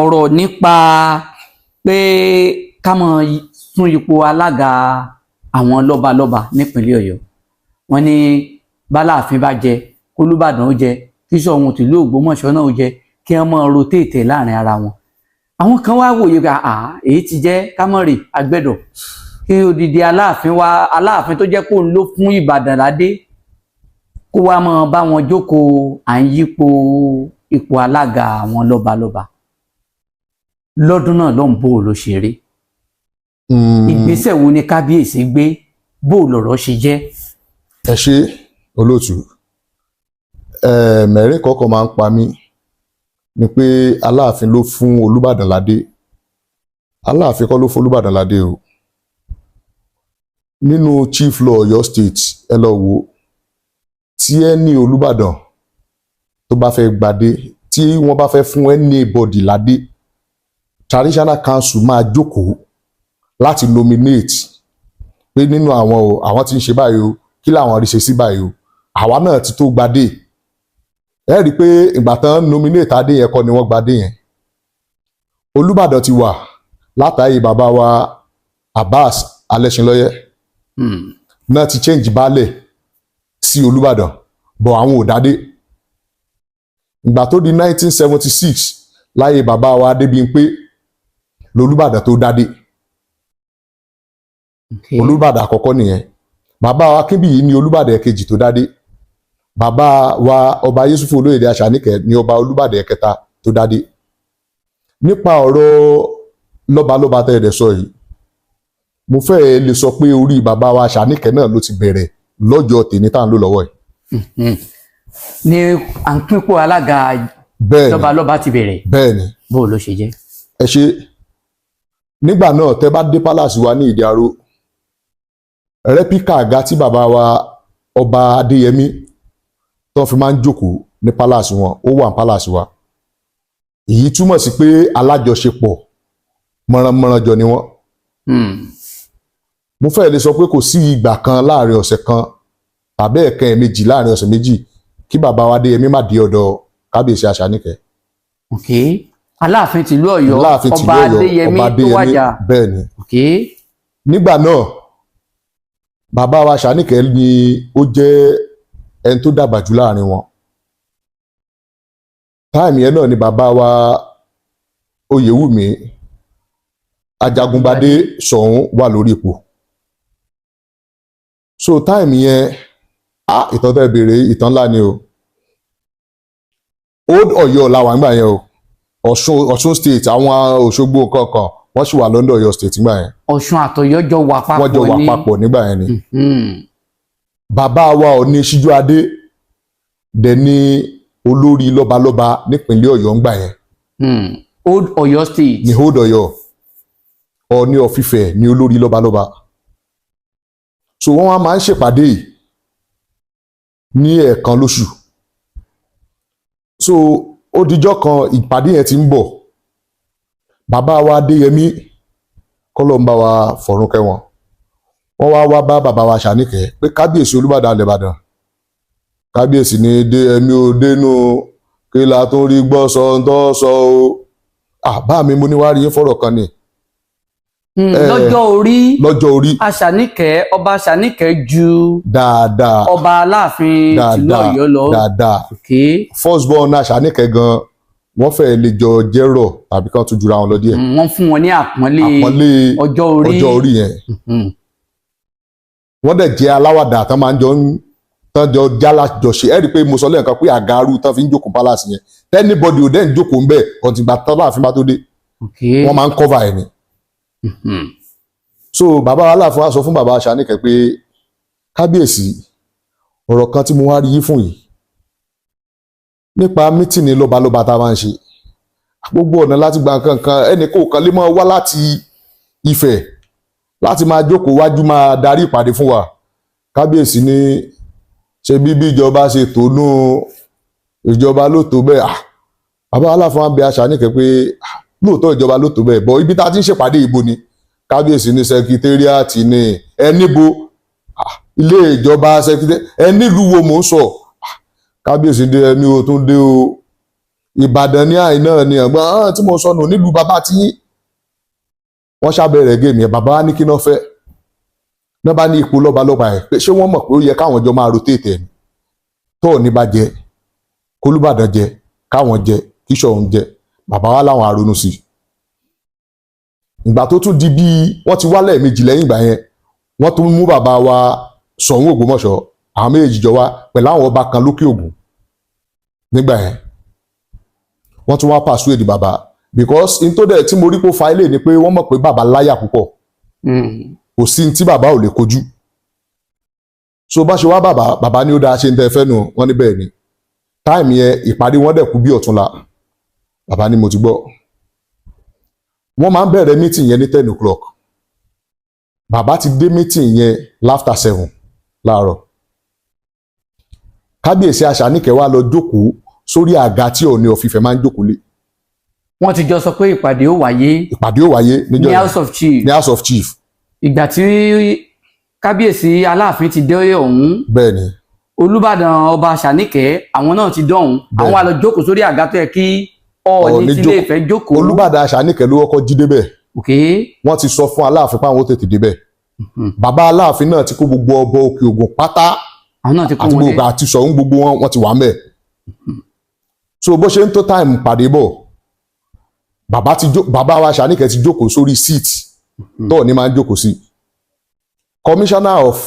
ọ̀rọ̀ nípa pé ká mọ sún ipò alága àwọn lọ́balọ́ba nípínlẹ̀ Ọ̀yọ́. Wọ́n ní b'Aláàfin bá jẹ k'Olúbàdàn ó jẹ kí Ṣọ̀ún tìlú Ògbómọ̀ṣọ́ náà ó jẹ kí wọ́n máa rotate láàrin ara wọn. Àwọn kan wá wòye pé èyí ti jẹ́ kámọ́rì àgbẹ̀dọ̀ kí odidi Aláàfin tó jẹ́ kó ń lò fún Ìbàdàn ládé kó wá máa bá wọn jókòó à ń yípo ipò alága àwọn lọ́balọ́ba. Lọ́dún náà ló ń bó ló ṣe rí. Ìgbésẹ̀ wo ni kábíyèsí gbé bó lọ̀rọ̀ ṣe jẹ́? Ẹ ṣé olóòtú. Mẹ́rin kọ́kọ́ máa ń pa mí ni pé Aláàfin ló fún Olúbàdàn ládé. Aláàfin kọ́ ló fún Olúbàdàn ládé o. Nínú chief law Ọ̀yọ́ state ẹ lọ wo tí ẹni Olúbàdàn tó bá fẹ́ gbadé tí wọ́n bá fẹ́ fún anybody ládé, traditional council máa jókòó láti nominate pé nínú àwọn tí ń ṣe báyìí o kí làwọn rí ṣe sí báyìí o àwa náà ti tó gbadé. Ẹ rí i pé ìgbà tán nominate adé yẹn kọ́ ni wọ́n gbadé yẹn. Olúbàdàn ti wà látàrí bàbá wa Abbas Alẹ́ṣinlọ́yẹ́ náà ti change baálẹ̀ sí Olúbàdàn bọ̀ àwọn ò dádé. Ìgbà tó di 1976 láyé bàbá wa Adébímpé lolúbàdàn tó dádé. Olúbàdàn àkọ́kọ́ nìyẹn. Bàbá wa Akínbíyì ni Olúbàdàn ẹ̀kejì tó dádé. Bàbá wa ọba Yúsúfù Olóyèdè Àṣàníkẹ́ ni ọba Olúbàdàn ẹ̀kẹta tó dádé. Nípa ọ̀rọ̀ lọ́balọ́ba tẹ́lẹ̀ sọ yìí, mo fẹ́ lè sọ pé orí bàbá wa Àṣàníkẹ́ náà ló ti bẹ̀rẹ̀ lọ́jọ́ tèmi tá à ń lò lọ́wọ́ yìí. Ní à ń pínpọ̀ alága lọ́balọ́ba ti bẹ̀rẹ̀. Bẹ́ẹ̀ni. Bó ló ṣe jẹ́? Ẹ ṣé. Nígbà náà tẹ́ bá dé pálásì wa ní Ìdí Aró, rẹ́píkà àga tí bàbá wa ọba Adéyẹmí tó fi máa ń jókòó ní pálásì wọn ó wà ní pálásì wa. Èyí túmọ̀ sí pé alájọṣepọ̀ mọ̀rànmọ̀ràn jọ ni wọ́n. Mo fẹ́ lè sọ pé kò sí ìgbà kan láàrin ọ̀sẹ̀ kan tàbí ẹ̀kan méjì láàrin ọ̀sẹ̀ méjì kí bàbá wa Adéyẹmí má dé ọ̀dọ̀ kábíyèsí Àṣàníkẹ́. Aláàfin tìlú Ọ̀yọ́ ọba Adéyẹmí tó wájà. Bẹ́ẹ̀ni. Nígbà náà bàbá wa Àṣàníkẹ́ ni ó jẹ́ ẹni tó dàgbà jù láàrin wọn. Táìmì yẹn náà ni bàbá wa Oyèwùmí Ajagungbadé Ṣọ̀ún wà lórí ipò. So táìmì yẹn ìtàn tẹ́ béèrè ìtàn ńlá ni o. Old Ọ̀yọ́ làwọn àgbà yẹn o. Ọ̀ṣun state àwọn Òṣogbo kankan wọ́n sì wà London Ọ̀yọ́ state nígbà yẹn. Ọ̀ṣun àtọ̀yọ́ jọ wà papọ̀ ní. Wọ́n jọ wà papọ̀ nígbà yẹn ni. Bàbá wa Ọọ̀ni Síjúadé dẹ̀ ni olórí lọ́balọ́ba nípínlẹ̀ Ọ̀yọ́ ńgbà yẹn. Old Ọ̀yọ́ state. Ní Old Ọ̀yọ́. Ọọ̀ni of Ifẹ̀ ni olórí lọ́balọ́ba. So wọ́n wá máa ń ṣèpàdé yìí ní ẹ̀ẹ̀kan lóṣù. So ó dijọ́ kan ìpàdé yẹn ti ń bọ̀. Bàbá wa Adéyẹmí kọ́lọ́mbà wa fọ̀run kẹ́ wọn. Wọ́n wá bá bàbá wa Àṣàníkẹ́ pé kábíyèsí Olúbàdàn ilẹ̀ Ìbàdàn. Kábíyèsí ní ẹ̀mí ò dénú kí la tó rí gbọ́ sọ ń tọ́ sọ o. Bá mi mo ní wá rí yín fọ̀rọ̀ kan ni. Lọ́jọ́ orí Àṣàníkẹ́ ọba Àṣàníkẹ́ ju dáadáa ọba Aláàfin tìlú Ọ̀yọ́ lọ. Dáadáa. First born Àṣàníkẹ́ gan wọ́n fẹ́ lè jọ jẹ́rọ̀ tàbí kan tún jura wọn lọ díẹ̀. Wọ́n fún wọn ní àpọ́nlé ọjọ́ orí yẹn. Wọ́n dẹ̀ jẹ́ aláwàdà tán máa ń jọ jálàjọṣe. Ẹ rí i pé mo sọ lẹ́ẹ̀kan pé àgàrú tán fi ń jókòó palace yẹn tẹ́nibọ́dì ò dẹ́n jókòó ń bẹ̀ ọ̀tìgbà tán Aláàfin bá tó dé. Wọ́n máa ń cover ẹ̀ ni. So bàbá Aláàfin wá sọ fún bàbá Àṣàníkẹ́ pé kábíyèsí ọ̀rọ̀ kan tí mo wá rí yí fún yìí nípa mítìnì lọ́balọ́ba tá a máa ń ṣe gbogbo ọ̀nà láti gba nǹkan kan ẹnì kò kan lè máa wá láti Ifẹ̀ láti máa jókòó wájú máa darí ìpàdé fún wa. Kábíyèsí ní ṣe bí ìjọba ṣe tònú ìjọba ló tó bẹ́ẹ̀. Bàbá Aláàfin wá bẹ̀ Àṣàníkẹ́ pé lóòótọ́ ìjọba ló tó bẹ́ẹ̀ bọ́ ibi tá a ti ń ṣèpàdé ìbò ni. Kábíyèsí ní sẹkítẹ́ríàtì ní ẹníbo ilé ìjọba sẹkítẹ́ríàtì ẹnílùú wo mò ń sọ. Kábíyèsí dé ẹni o tún dé o Ìbàdàn ní àìná ni ọgbọ́n tí mo sọnù nílùú bàbá tí wọ́n ṣàbẹ̀rẹ̀ géèmì ẹ̀ bàbá wa ní kí náà fẹ́ náà bá ní ipò lọ́balọ́ba ẹ̀ pé ṣé wọ́n mọ̀ pé ó yẹ káwọn jọ máa rotate ẹ̀ ni tó ní bá jẹ k'Olúbàdàn jẹ káwọn jẹ kí Ṣọ̀ún jẹ bàbá wa láwọn aronú sí ìgbà tó tún di bí wọ́n ti wálẹ̀ méjì lẹ́yìn ìgbà yẹn wọ́n tún mú bàbá wa Ṣọ̀ún Ògbómọ̀ṣọ́ àwọn méjèèjì jọ wá pẹ̀lú àwọn ọba kan lókè Ògùn nígbà yẹn wọ́n tún wá persuade bàbá because in tó dẹ̀ tí mo rí kó fa ilé ni pé wọ́n mọ̀ pé bàbá láyà púpọ̀ kò sí tí bàbá ò lè kojú so bá ṣe wá bàbá ní ó dáa ṣe ń tẹ́ fẹ́ nù wọ́n ní bẹ́ẹ̀ ni táìmù yẹn ìpàdé wọn dẹ̀ kú bí ọ̀túnla bàbá ní mo ti gbọ́ wọ́n máa ń bẹ̀rẹ̀ meeting yẹn ní 10 o'clock bàbá ti dé meeting yẹn láfter 7 láàárọ̀ kábíyèsí Àṣàníkẹ́ wá lọ jókòó sórí àga tí Ọọ̀ni of Ifẹ̀ máa ń jókòó lé. wọ́n ti jọ sọ pé ìpàdé ó wáyé. ìpàdé ó wáyé ní House of Chief. ní House of Chief. ìgbà tí kábíyèsí Aláàfin ti dé ọ̀hún. bẹ́ẹ̀ni. Olúbàdàn ọba Àṣàníkẹ́ àwọn náà ti dọ̀hún. àwọn wá lọ jókòó sórí àga tó yẹ kí Ọọ̀ni ti Ilé Ifẹ̀ jókòó. Olúbàdàn Àṣàníkẹ́ ló kọ́kọ́ jí débẹ̀. wọ́n ti sọ fún Aláàfin pé àwọn ó tètè débẹ̀. bàbá Aláàfin náà ti kó gbogbo ọba Òkè Ògùn pátá. àwọn náà ti kó wọn dé. àti Ṣọ̀ún gbogbo wọn ti wà ńbẹ̀. so bó ṣe ń tó time pàdé bọ̀ bàbá wa Àṣàníkẹ́ ti jókòó sórí seat tó Ọọ̀ni máa ń jókòó sí. Commissioner of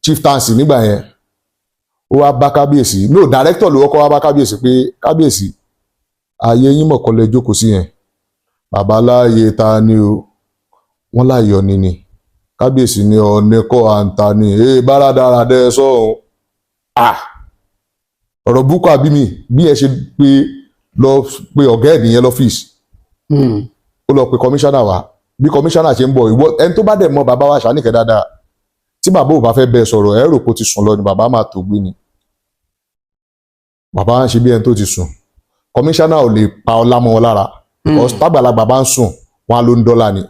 Chieftaincy nígbà yẹn ó wá bá kábíyèsí no director ló kọ́kọ́ wá bá kábíyèsí pé kábíyèsí ààyè yín mọ̀kànlẹ̀ jókòó sí yẹn bàbá láàyè ta ni o wọ́n láàyè Ọọ̀ni ni kábíyèsí ni Ọọ̀ni kọ́ àǹtà ni báradára dẹ́ sọ́hún ọ̀rọ̀ búkọ́ àbí mi bí ẹ ṣe lọ pé ọ̀gá ẹ̀ nìyẹn lọ́fíìsì ó lọ pe kọmíṣánná wá bí kọmíṣánná ṣe ń bọ̀ ìwọ ẹni tó bá dẹ̀ mọ̀ bàbá wa Àṣàníkẹ́ dáadáa tí bàbá ò bá fẹ́ bẹ́ẹ̀ sọ̀rọ̀ ẹ rò pé ó ti sùn lọ ni bàbá máa tó gbé ni bàbá wa ń ṣe bí ẹni tó ti sùn kọmíṣánná ò lè pa ọlá mọ́ wọn lára tágbàlagbà bá ń sùn wọn á ló ń dọ́là ni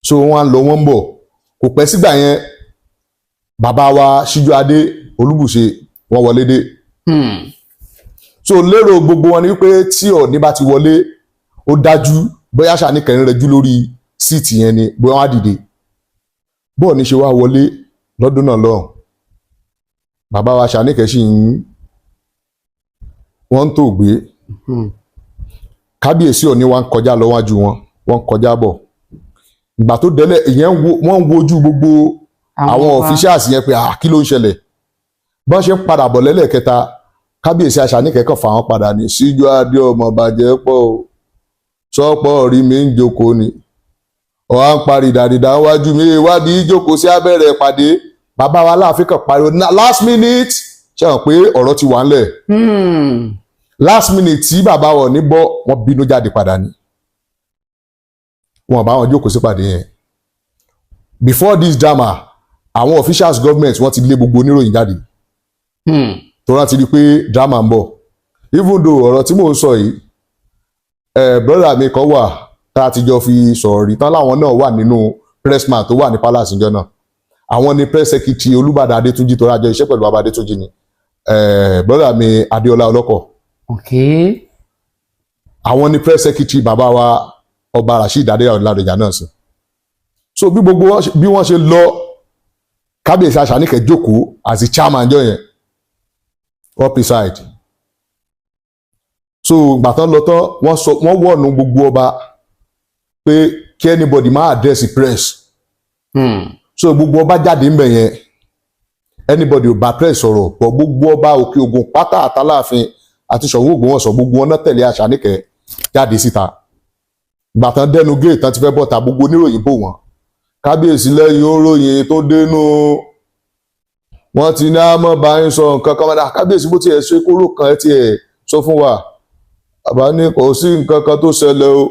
so wọn á lọ wọn ń bọ̀ kò pẹ́ sígbà yẹn bàbá wa Síjú-Adé Olúbùṣe wọ́n wọlé dé so lérò gbogbo wọn ni wípé tí Ọọ̀ni bá ti wọlé ó dájú bóyá Àṣàníkẹ́ ń rẹjú lórí síìtì yẹn ni bóyá wọ́n á dìde bó Ọọ̀ni ṣe wá wọlé lọ́dún náà lọ́hùn bàbá wa Àṣàníkẹ́ sì ń wọ́n ń tò gbé kábíyèsí Ọọ̀ni wá ń kọjá lọ wájú wọ́n ń kọjá bọ̀ ìgbà tó délẹ̀ ìyẹn wọ́n ń wojú gbogbo àwọn officials yẹn pé kí ló ń ṣẹlẹ̀ bọ́n ṣe ń padà bọ̀ lẹ́lẹ́kẹta kábíyèsí Àṣàníkẹ́ kàn fà wọ́n padà ní Síjú-Adé ọmọ bàjẹ́ pọ̀ o sọ́pọ̀ rí mi ń jókòó ni ọ̀hà ń parí ìdàdìdà wájú mi ìwádìí jókòó sí abẹ́rẹ́ ìpàdé bàbá wa Aláàfin kan pariwo last minute ṣe hàn pé ọ̀rọ̀ ti wà ńlẹ̀ last minute tí bàbá wọn ní bọ́ wọ́n bínú jáde padà ni wọn bá wọn jókòó sí ìpàdé yẹn before this drama àwọn officials government wọ́n ti lé gbogbo oníròyìn jáde tó rántí rí pé drama ń bọ̀ even though ọ̀rọ̀ tí mò ń sọ yìí brother mi kan wà tá a ti jọ fi sọ̀rọ̀ rí tán láwọn náà wà nínú pressman tó wà ní palace ìjọ náà àwọn ni press secretary Olúbàdàn Adétúnjì tó rájọ iṣẹ́ pẹ̀lú bàbá Adétúnjì ni brother mi Adéọlá Ọlọ́kọ̀ àwọn ni press secretary bàbá wa ọba Rasheed Adéyàwó náà sí so bí gbogbo bí wọ́n ṣe lọ kábíyèsí Àṣàníkẹ́ jókòó as the chairman jọ yẹn up beside so gbàtán lọ tán wọ́n wọ̀nù gbogbo ọba pé kí anybody máa address the press so gbogbo ọba jáde ńbẹ̀ yẹn anybody ò bá press sọ̀rọ̀ pọ̀ gbogbo ọba Òkè Ògùn pátá àtàláàfin àti Ṣọ̀ún Ògbómọ̀ṣọ́ gbogbo wọn náà tẹ̀lé Àṣàníkẹ́ jáde síta gbàtán dẹnu gate tán ti fẹ́ bọ́ta gbogbo oníròyìn bò wọ́n kábíyèsí lẹ́yìn oròyìn tó dénú wọ́n ti ní àmọ́ bá ń sọ nǹkan kan mọ́dá kábíyèsí bó tiẹ̀ ṣe kóró kan ẹ̀ tiẹ̀ sọ fún wa bàbá ní kò sí nǹkan kan tó ṣẹlẹ̀ o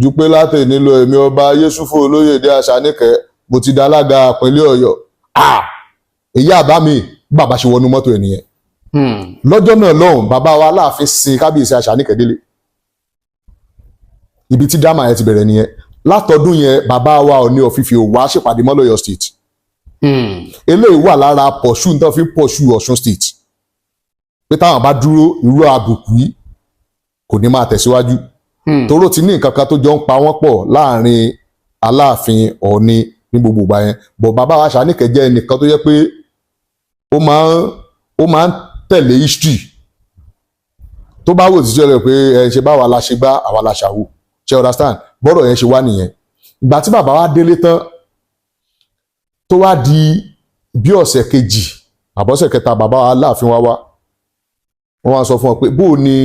ju pé láti nílò èmi ọba Yésùfù Olóyèdé Àṣàníkẹ́ mo ti dalága ìpínlẹ̀ Ọ̀yọ́ èyí àbá mi bàbá ṣe wọnú mọ́tò ẹ̀ nìyẹn lọ́jọ́ náà lọ́hùn bàbá wa Aláàfin sin kábíyèsí Àṣàníkẹ́ délé ibi tí drama yẹn ti bẹ̀rẹ̀ nìyẹn látọdún yẹn bàbá wa Ọọ̀ni of Ifẹ̀ ò wá ṣèpàdé mọ́ l'Ọ̀yọ́ state eléyìí wà lára pọ̀ṣù nítorí fi pọ̀ṣù Ọ̀ṣun state pé táwọn bá dúró irú àbùkù yìí kò ní máa tẹ̀síwájú toró ti ní nǹkan kan tó jọ ń pa wọ́n pọ̀ láàrin Aláàfin Ọọ̀ni ní gbogbo ìgbà yẹn bọ̀ bàbá wa Ṣàníkẹ́ jẹ́ ẹnìkan tó yẹ pé ó máa ń tẹ̀lé history tó bá wò títí ọ̀rẹ́ pé ẹ ṣe báwa la ṣe gbá àwa la ṣàwò ṣe understand bọ́rọ̀ yẹn ṣe wá nìyẹn ìgbà tí bàbá wa délé tán tó wá di bí ọ̀sẹ̀ kejì àbọ̀sẹ̀ kẹta bàbá wa Aláàfin wá wọ́n wá sọ fún ọ pé bó ni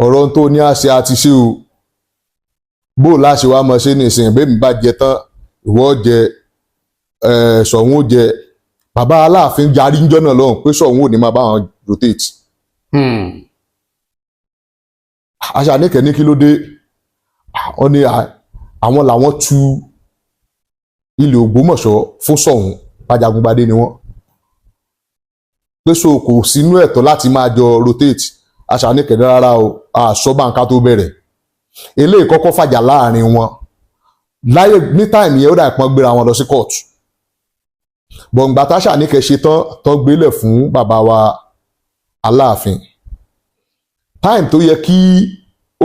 ọ̀rọ̀ tó ní àṣẹ àti ṣe o bó láṣẹ wá mọ̀ ṣe ní ìsìn bẹ́ẹ̀ mi bá jẹ tán ìwọ jẹ Ṣọ̀ún ó jẹ bàbá Aláàfin yarí ń jọ́nà lọ́hùn pé Ṣọ̀ún ò ní máa bá wọn rotate. Ṣàníkẹ́ ní kí ló dé wọ́n ní àwọn làwọn tu ilẹ̀ Ògbómọ̀ṣọ́ fún Ṣọ̀ún Ajagungbadé ni wọ́n pé so kò sínú ẹ̀tọ́ láti máa jọ rotate Ṣàníkẹ́ rárá o àṣọ́bàǹká tó bẹ̀rẹ̀ eléyìí kọ́kọ́ fàjà láàrin wọn láyé ní táìmì yẹn ó dà pọ́n gbéra wọn lọ sí court bọ̀ǹgbà tá Ṣàníkẹ́ ṣe tán gbélẹ̀ fún bàbá wa Aláàfin táìmì tó yẹ kí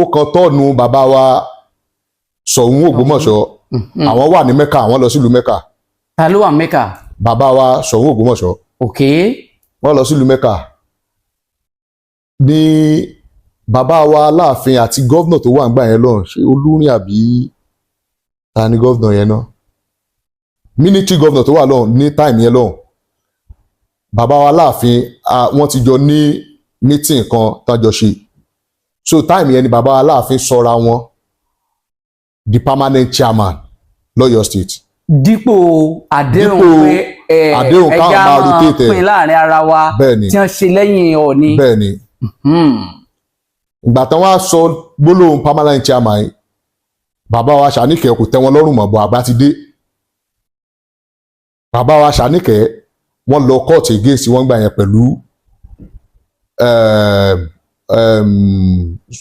ó kan tọ́ọ̀nù bàbá wa Ṣọ̀ún Ògbómọ̀ṣọ́ àwọn wà ní Mẹ́kà àwọn lọ sílùú Mẹ́kà. Ta ló wà Mẹ́kà? Bàbá wa Ṣọ̀ún Ògbómọ̀ṣọ́. Ok. Wọ́n lọ sílùú Mẹ́kà ní bàbá wa Aláàfin àti gọ́vnà tó wà nígbà yẹn lọ́hùn ṣé Olórin àbí ta ni gọ́vnà yẹn náà military gọ́vnà tó wà lọ́hùn ní táìmù yẹn lọ́hùn bàbá wa Aláàfin wọ́n ti jọ ní meeting kan tájọ ṣe so táìmù yẹn ni bàbá wa Aláàfin sọra wọn the permanent chairman lọ́yọ̀ state. dípò àdéhùn pé ẹja máa pín láàrin ara wa tí wọ́n ṣe lẹ́yìn Ọọ̀ni. bẹ́ẹ̀ni ìgbà tán wá sọ gbólóhùn permanent chairman yìí bàbá wa Ṣàníkẹ́ kò tẹ́ wọn lọ́rùn mọ́ bọ́ àgbà ti dé bàbá wa Ṣàníkẹ́ wọ́n lọ court against wọ́n gbà yẹn pẹ̀lú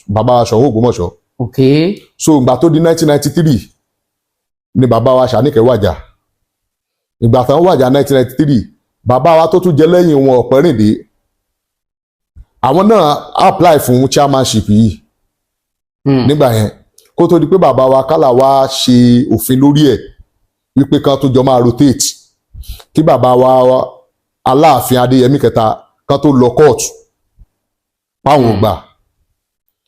bàbá wa Ṣọ̀ún Ògbómọ̀ṣọ́. Okay. So ìgbà tó di 1993 ni bàbá wa Ṣàníkẹ́ wàjà ìgbà tán wàjà 1993 bàbá wa tó tún jẹ lẹ́yìn wọn Ọ̀pẹ́rìndé àwọn náà apply fún chairmanship yìí nígbà yẹn kó tó di pé bàbá wa Kálà wá ṣe òfin lórí ẹ̀ wípé kan tó jọ máa rotate kí bàbá wa Aláàfin Adéyẹmí kẹta kan tó lọ court páwọn ògbà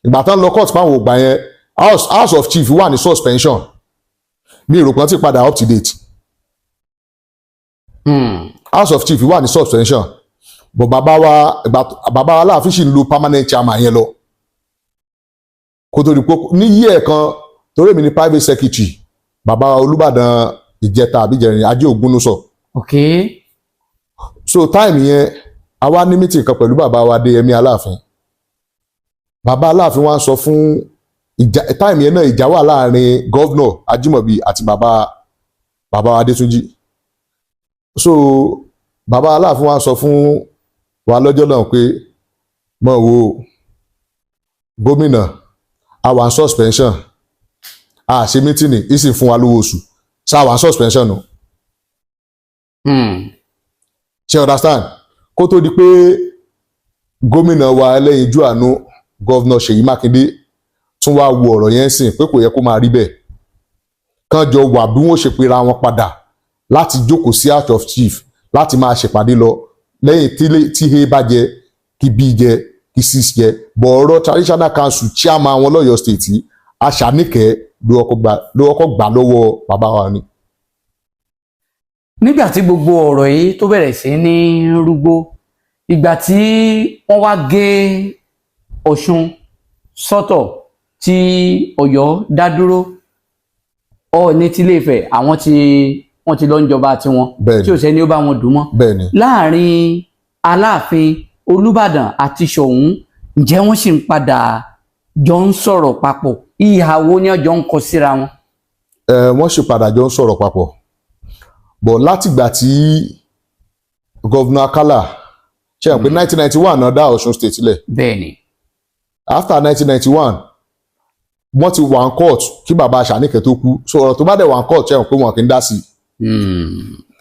ìgbà tán lọ court páwọn ògbà yẹn house of chief wà ní suspension bí ìròpọ̀ ti padà up to date house of chief wà ní suspension but bàbá wa Aláàfin sì ń lo permanent chairman yẹn lọ kó tó di pé ní yí ẹ̀ kan torí èmi ní private secretary bàbá Olúbàdàn ìjẹta àbíjẹrin Ajé Ògúnnúsọ. Okay. So time yẹn a wá ní meeting kan pẹ̀lú bàbá wa Adéyẹmí Aláàfin bàbá Aláàfin wá sọ fún time yẹn náà ìjà wà láàrin gọ́vnọ̀ Ajímọ̀bí àti bàbá Adétúnjì so bàbá Aláàfin wá sọ fún wa lọ́jọ́ náà pé mọ̀ wo gómìnà àwa suspension a ṣe mítìnì ìsìn fún wa lówó oṣù ṣáwa suspension nù. Ṣé understand kó tó di pé gómìnà wa ẹlẹ́yinjú àánú gọ́vnọ̀ Ṣèyí Mákindé tún wá wo ọ̀rọ̀ yẹn sìn pé kò yẹ kó máa rí bẹ́ẹ̀ kán jọ wà bí wọ́n ṣe pera wọn padà láti jókòó sí house of chief láti máa ṣèpàdé lọ lẹ́yìn tí he bá jẹ kí b jẹ kí c jẹ bọ̀ ọ̀rọ̀ traditional council chairman wọn lọ́yọ̀ state yìí Ṣàníkẹ́ ló ọkọ̀ gbà lọ́wọ́ bàbá wa ni. nígbà tí gbogbo ọ̀rọ̀ yìí tó bẹ̀rẹ̀ sí ní rúgbó ìgbà tí wọ́n wá gé Ọ̀ṣun sọ́tọ̀ tí Ọ̀yọ́ dá dúró Ọọ̀ni tí Ilé-Ifẹ̀ wọ́n ti lọ ń jọba tiwọn tí ò sẹ́ni ó bá wọn dùn mọ́ láàrin Aláàfin Olúbàdàn àti Ṣọ̀ún ǹjẹ́ wọ́n sì ń padà jọ ń sọ̀rọ̀ papọ̀ ìhà wo ni ọjọ́ ń kọ síra wọn. wọ́n sì padà jọ ń sọ̀rọ̀ papọ̀ bọ̀ látìgbà tí gọ́vnà Akálà ṣe hàn pé 1991 náà dá Ọ̀ṣun state sílẹ̀. bẹ́ẹ̀ni. after 1991 wọ́n ti wà ń court kí bàbá Ṣàníkẹ́ tó kú so ọ̀rọ̀ tó bá dẹ̀ wà ń court ṣe hàn pé wọn kì í dá sí i.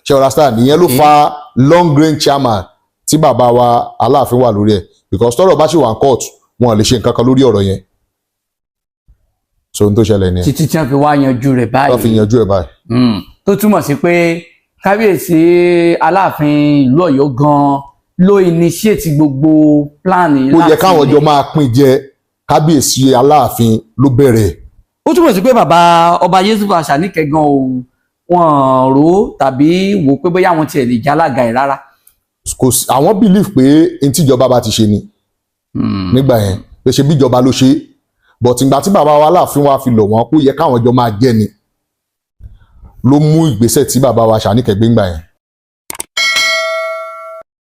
ṣe understand ìyẹn ló fa long range chairman tí bàbá wa Aláàfin wà lórí ẹ̀ because tọ́rọ̀ bá ṣì wà ní court wọn lè ṣe nǹkan kan lórí ọ̀rọ̀ yẹn so ohun tó ṣẹlẹ̀ nìyẹn. títí tí wọ́n fi wá yanjú rẹ̀ báyìí. wọ́n fi yanjú ẹ̀ báyìí. tó túmọ̀ sí pé kábíyèsí Aláàfin ìlú Ọ̀yọ́ gan-an ló initiate gbogbo plan láti. ó yẹ káwọn jọ máa pín jẹ kábíyèsí Aláàfin ló bẹ̀rẹ̀. ó túmọ̀ sí pé bàbá ọba Yusuf Àṣàníkẹ́ gan o wọn rò tàbí wò pé bóyá wọn tiẹ̀ lè jẹ́ alága ẹ̀ rárá. àwọn believe pé n tíjọba bá ti ṣe ni nígbà yẹn pé ṣe bíjọba ló ṣe but ìgbà tí bàbá wa Aláàfin wa fi lọ̀ wọ́n pé ó yẹ káwọn jọ máa jẹ́ ni ló mú ìgbésẹ̀ tí bàbá wa Àṣàníkẹ́ gbé ńgbà yẹn.